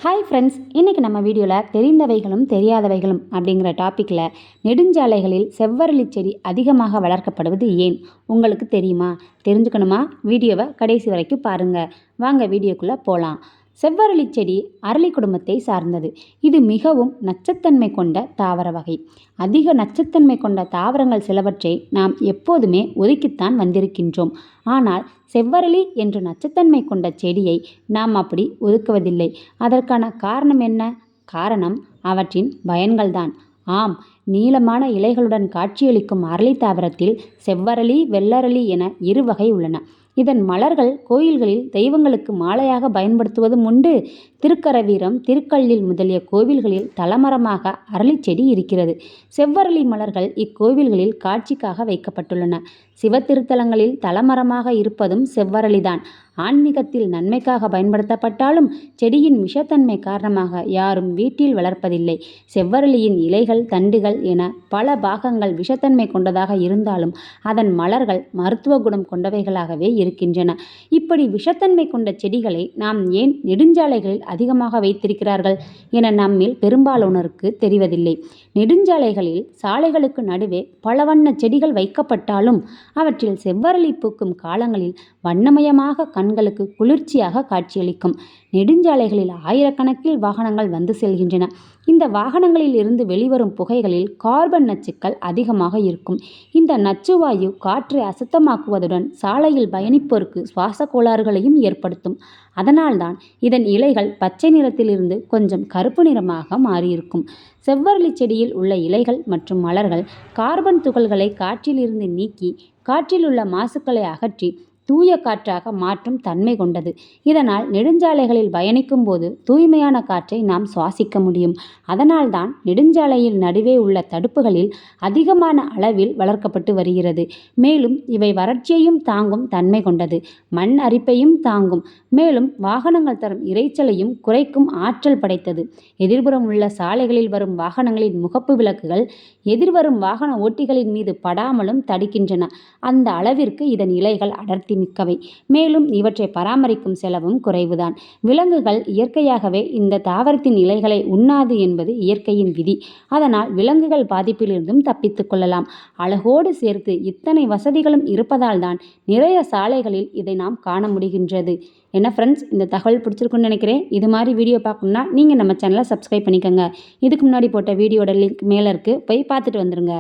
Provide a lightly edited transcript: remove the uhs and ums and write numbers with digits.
Hi friends, இன்றைக்கி நம்ம வீடியோவில் தெரிந்தவைகளும் தெரியாதவைகளும் அப்படிங்கிற டாப்பிக்கில் நெடுஞ்சாலைகளில் செவ்வரளி செடி அதிகமாக வளர்க்கப்படுவது ஏன் உங்களுக்கு தெரியுமா? தெரிஞ்சுக்கணுமா? வீடியோவை கடைசி வரைக்கும் பாருங்கள். வாங்க வீடியோக்குள்ளே போகலாம். செவ்வரளி செடி அரளி குடும்பத்தை சார்ந்தது. இது மிகவும் நச்சுத்தன்மை கொண்ட தாவர வகை. அதிக நச்சுத்தன்மை கொண்ட தாவரங்கள் சிலவற்றை நாம் எப்போதுமே ஒதுக்கித்தான் வந்திருக்கின்றோம். ஆனால் செவ்வரளி என்ற நச்சுத்தன்மை கொண்ட செடியை நாம் அப்படி ஒதுக்குவதில்லை. அதற்கான காரணம் என்ன? காரணம் அவற்றின் பயன்கள்தான். ஆம், நீளமான இலைகளுடன் காட்சியளிக்கும் அரளி தாவரத்தில் செவ்வரளி, வெள்ளரளி என இரு வகை உள்ளன. இதன் மலர்கள் கோயில்களில் தெய்வங்களுக்கு மாலையாக பயன்படுத்துவதும் உண்டு. திருக்கரவீரம், திருக்கல்லில் முதலிய கோவில்களில் தலமரமாக அரளி செடி இருக்கிறது. செவ்வரளி மலர்கள் இக்கோவில்களில் காட்சிக்காக வைக்கப்பட்டுள்ளன. சிவத்திருத்தலங்களில் தலமரமாக இருப்பதும் செவ்வரளிதான். ஆன்மீகத்தில் நன்மைக்காக பயன்படுத்தப்பட்டாலும் செடியின் விஷத்தன்மை காரணமாக யாரும் வீட்டில் வளர்ப்பதில்லை. செவ்வரளியின் இலைகள், தண்டுகள் என பல பாகங்கள் விஷத்தன்மை கொண்டதாக இருந்தாலும் அதன் மலர்கள் மருத்துவ குணம் கொண்டவைகளாகவே இருக்கின்றன. இப்படி விஷத்தன்மை கொண்ட செடிகளை நாம் ஏன் நெடுஞ்சாலைகளில் அதிகமாக வைத்திருக்கிறார்கள் என நம்மில் பெரும்பாலானோருக்கு தெரிவதில்லை. நெடுஞ்சாலைகளில் சாலைகளுக்கு நடுவே பல வண்ண செடிகள் வைக்கப்பட்டாலும் அவற்றில் செவ்வரளி பூக்கும் காலங்களில் வண்ணமயமாக கண்களுக்கு குளிர்ச்சியாக காட்சியளிக்கும். நெடுஞ்சாலைகளில் ஆயிரக்கணக்கில் வாகனங்கள் வந்து செல்கின்றன. இந்த வாகனங்களில் இருந்து வெளிவரும் புகைகளில் கார்பன் நச்சுக்கள் அதிகமாக இருக்கும். இந்த நச்சுவாயு காற்றை அசுத்தமாக்குவதுடன் சாலையில் பயணிப்போருக்கு சுவாச கோளாறுகளையும் ஏற்படுத்தும். அதனால்தான் இதன் இலைகள் பச்சை நிறத்திலிருந்து கொஞ்சம் கருப்பு நிறமாக மாறியிருக்கும். செவ்வரளி செடியில் உள்ள இலைகள் மற்றும் மலர்கள் கார்பன் துகள்களை காற்றிலிருந்து நீக்கி காற்றில் உள்ள மாசுக்களை அகற்றி தூய காற்றாக மாற்றும் தன்மை கொண்டது. இதனால் நெடுஞ்சாலைகளில் பயணிக்கும் போது தூய்மையான காற்றை நாம் சுவாசிக்க முடியும். அதனால்தான் நெடுஞ்சாலையில் நடுவே உள்ள தடுப்புகளில் அதிகமான அளவில் வளர்க்கப்பட்டு வருகிறது. மேலும் இவை வறட்சியையும் தாங்கும் தன்மை கொண்டது. மண் அரிப்பையும் தாங்கும். மேலும் வாகனங்கள் தரும் இரைச்சலையும் குறைக்கும் ஆற்றல் படைத்தது. எதிர்புறம் உள்ள சாலைகளில் வரும் வாகனங்களின் முகப்பு விளக்குகள் எதிர்வரும் வாகன ஓட்டிகளின் மீது படாமலும் தடுக்கின்றன. அந்த அளவிற்கு இதன் இலைகள் அடர்த்தி மிக்கவை. மேலும் இவற்றை பராமரிக்கும் செலவும் குறைவுதான். விலங்குகள் இயற்கையாகவே இந்த தாவரத்தின் இலைகளை உண்ணாது என்பது இயற்கையின் விதி. அதனால் விலங்குகள் பாதிப்பிலிருந்தும் தப்பித்துக் கொள்ளலாம். அழகோடு சேர்த்து இத்தனை வசதிகளும் இருப்பதால் தான் நிறைய சாலைகளில் இதை நாம் காண முடிகின்றது. என்ன ஃப்ரெண்ட்ஸ், இந்த தகவல் பிடிச்சிருக்குன்னு நினைக்கிறேன். இது மாதிரி வீடியோ பார்க்கணுன்னா நீங்கள் நம்ம சேனலை சப்ஸ்கிரைப் பண்ணிக்கோங்க. இதுக்கு முன்னாடி போட்ட வீடியோட லிங்க் மேலே இருக்குது, போய் பார்த்துட்டு வந்துடுங்க.